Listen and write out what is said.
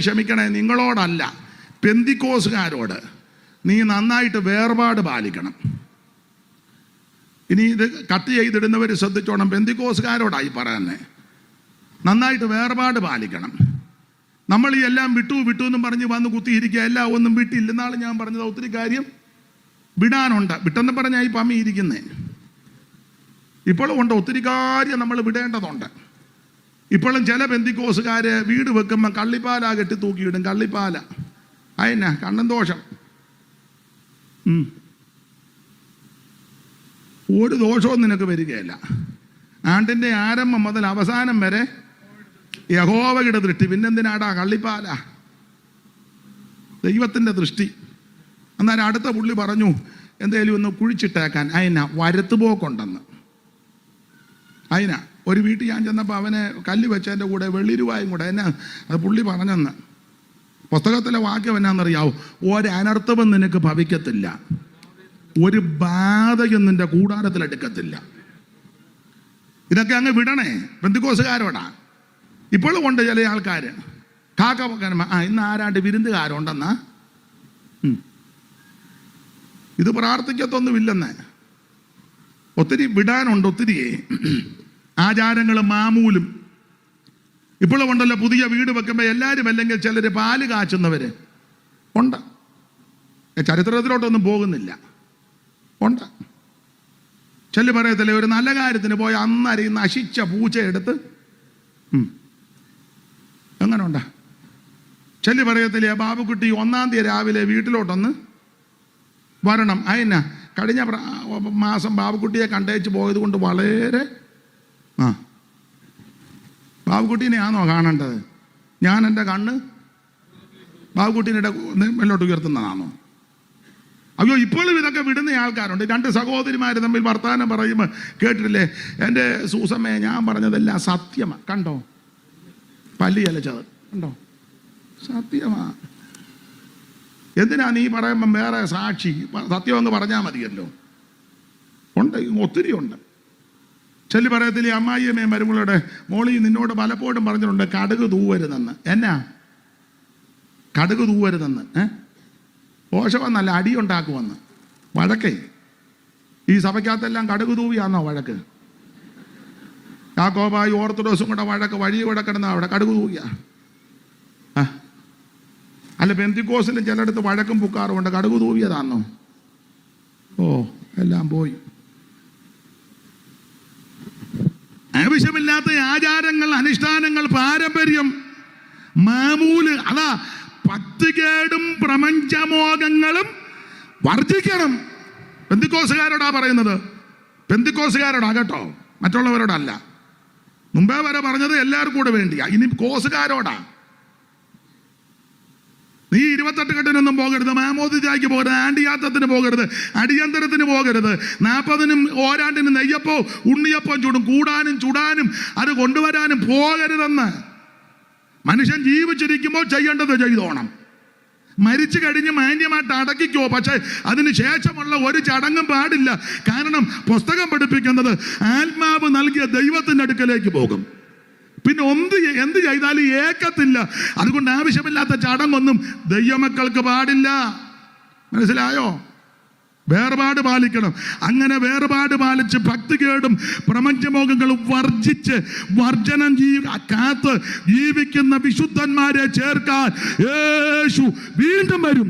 ക്ഷമിക്കണേ, നിങ്ങളോടല്ല, പെന്തിക്കോസുകാരോട് നീ നന്നായിട്ട് വേർപാട് പാലിക്കണം. ഇനി ഇത് കട്ട് ചെയ്തിടുന്നവർ ശ്രദ്ധിച്ചോണം, പെന്തിക്കോസുകാരോടായി പറയുന്നത്. നന്നായിട്ട് വേർപാട് പാലിക്കണം. നമ്മൾ ഈ എല്ലാം വിട്ടു എന്നും പറഞ്ഞ് വന്ന് കുത്തിയിരിക്കുക, എല്ലാം ഒന്നും വിട്ടില്ല. എന്നാൾ ഞാൻ പറഞ്ഞത് ഒത്തിരി കാര്യം വിടാനുണ്ട്. വിട്ടെന്ന് പറഞ്ഞാൽ ഈ പമ്മി ഇരിക്കുന്നേ. ഇപ്പോഴും ഉണ്ട്, ഒത്തിരി കാര്യം നമ്മൾ വിടേണ്ടതുണ്ട്. ഇപ്പോഴും ചില പെന്തിക്കോസുകാര് വീട് വെക്കുമ്പോൾ കള്ളിപ്പാല കെട്ടി തൂക്കിയിടും. കള്ളിപ്പാല അയന്നെ കണ്ണൻ ദോഷം. ഒരു ദോഷവും നിനക്ക് വരികയില്ല. ആണ്ടിൻ്റെ ആരംഭം മുതൽ അവസാനം വരെ യഹോവയുടെ ദൃഷ്ടി. പിന്നെന്തിനാടാ കള്ളിപ്പാല? ദൈവത്തിൻ്റെ ദൃഷ്ടി. അന്നേരം അടുത്ത പുള്ളി പറഞ്ഞു എന്തേലും ഒന്ന് കുഴിച്ചിട്ടേക്കാൻ. അതിനാ വരത്തുപോക്കുണ്ടെന്ന്. അതിനാ ഒരു വീട്ടിൽ ഞാൻ ചെന്നപ്പോൾ അവനെ കല്ല് വെച്ചതിൻ്റെ കൂടെ വെള്ളിരുവായും കൂടെ എന്നാ അത് പുള്ളി പറഞ്ഞെന്ന്. പുസ്തകത്തിലെ വാക്യം എന്നാണെന്നറിയാവോ? ഒരനർത്ഥവും നിനക്ക് ഭവിക്കത്തില്ല, ഒരു ബാധയും നിന്റെ കൂടാരത്തിലെടുക്കത്തില്ല. ഇതൊക്കെ അങ്ങ് വിടണേ പെന്തിക്കോസുകാരോടാ. ഇപ്പോഴും ഉണ്ട് ചില ആൾക്കാർ കാക്ക ഇന്ന് ആരാണ്ട് വിരുന്നുകാരുണ്ടെന്നാ. ഇത് പ്രാർത്ഥിക്കത്തൊന്നുമില്ലെന്ന്. ഒത്തിരി വിടാനുണ്ട്, ഒത്തിരി ആചാരങ്ങളും മാമൂലും. ഇപ്പോഴും ഉണ്ടല്ലോ. പുതിയ വീട് വെക്കുമ്പോൾ എല്ലാവരും അല്ലെങ്കിൽ ചിലർ പാല് കാച്ചുന്നവർ ഉണ്ട്. ചരിത്രത്തിലോട്ടൊന്നും പോകുന്നില്ല, ഉണ്ട്. ചെല്ലു പറയത്തില്ലേ, ഒരു നല്ല കാര്യത്തിന് പോയി അന്നേരം ഈ നശിച്ച പൂച്ച എടുത്ത് എങ്ങനെ ഉണ്ടാ. ചെല്ലു പറയത്തില്ലേ, ബാബുക്കുട്ടി 1-ാം തീയതി രാവിലെ വീട്ടിലോട്ടൊന്ന് വരണം. അതിനാ കഴിഞ്ഞ മാസം ബാബുക്കുട്ടിയെ കണ്ടേച്ച് പോയത് കൊണ്ട് വളരെ ബാബുക്കുട്ടീനെയാണോ കാണേണ്ടത്? ഞാൻ എൻ്റെ കണ്ണ് ബാബുക്കുട്ടീനെ മേലോട്ട് ഉയർത്തുന്നതാണോ? അയ്യോ, ഇപ്പോഴും ഇതൊക്കെ വിടുന്ന ആൾക്കാരുണ്ട്. 2 സഹോദരിമാർ തമ്മിൽ വർത്താനം പറയുമ്പോൾ കേട്ടിട്ടില്ലേ, എൻ്റെ സൂസമ്മയെ ഞാൻ പറഞ്ഞതെല്ലാം സത്യമാണ്. കണ്ടോ പല്ലി അലച്ചത് കണ്ടോ? സത്യമാ. എന്തിനാ നീ പറയുമ്പം വേറെ സാക്ഷി? സത്യം അങ്ങ് പറഞ്ഞാൽ മതിയല്ലോ. ഉണ്ട്, ഒത്തിരി ഉണ്ട്. ചെല്ലി പറയത്തില്ലേ, അമ്മായിയമ്മയും മരുമകളുടെ മോളി നിന്നോട് പലപ്പോഴും പറഞ്ഞിട്ടുണ്ട് കടുക് തൂവരുതെന്ന്. എന്നാ കടുക് തൂവരുതെന്ന്? ദോഷമെന്നല്ല, അടിയുണ്ടാക്കുമെന്ന്. വഴക്കേ ഈ സഭയ്ക്കകത്തെല്ലാം കടുക് തൂവിയാന്നോ വഴക്ക്? യാക്കോബായി ഓർത്തഡോക്സും കൂടെ വഴക്ക്, വഴി കൂടെ കിടന്ന അവിടെ കടുക് തൂവിയ. അല്ല, പെന്തിക്കോസിലും ചിലയിടത്ത് വഴക്കും പുക്കാറുമുണ്ട്. കടുക് തൂവിയതാന്നോ? ഓ, എല്ലാം പോയി. ആവശ്യമില്ലാത്ത ആചാരങ്ങൾ, അനുഷ്ഠാനങ്ങൾ, പാരമ്പര്യം, മാമൂല്, അതാ ഭക്തികേടും പ്രപഞ്ചമോഹങ്ങളും വർജിക്കണം. പെന്തിക്കോസുകാരോടാ പറയുന്നത്. പെന്തിക്കോസുകാരോടാ കേട്ടോ, മറ്റുള്ളവരോടല്ല. മുമ്പേ വരെ പറഞ്ഞത് എല്ലാവർക്കും കൂടെ വേണ്ടിയാ. ഇനി കോസുകാരോടാ. നീ 28 കെട്ടിനൊന്നും പോകരുത്, മാമോദിജയ്ക്ക് പോകരുത്, ആണ്ടിയാത്തത്തിന് പോകരുത്, അടിയന്തരത്തിന് പോകരുത്, 40-നും ഓരാണ്ടിനും നെയ്യപ്പോ ഉണ്ണിയപ്പം ചൂടും കൂടാനും ചുടാനും അത് കൊണ്ടുവരാനും പോകരുതെന്ന്. മനുഷ്യൻ ജീവിച്ചിരിക്കുമ്പോൾ ചെയ്യേണ്ടത് ചെയ്തോണം. മരിച്ചു കഴിഞ്ഞ് മാന്യമായിട്ട് അടക്കിക്കോ. പക്ഷെ അതിന് ശേഷമുള്ള ഒരു ചടങ്ങും പാടില്ല. കാരണം പുസ്തകം പഠിപ്പിക്കുന്നത് ആത്മാവ് നൽകിയ ദൈവത്തിൻ്റെ അടുക്കലേക്ക് പോകും. പിന്നെ എന്ത് ചെയ്താലും ഏക്കത്തില്ല. അതുകൊണ്ട് ആവശ്യമില്ലാത്ത ചടങ്ങൊന്നും ദൈവമക്കൾക്ക് പാടില്ല. മനസ്സിലായോ? വേർപാട് പാലിക്കണം. അങ്ങനെ വേർപാട് പാലിച്ച് ഭക്തികേടും പ്രപഞ്ചമോഹങ്ങളും വർജിച്ച് വർജനം കാത്ത് ജീവിക്കുന്ന വിശുദ്ധന്മാരെ ചേർക്കാൻ യേശു വീണ്ടും വരും.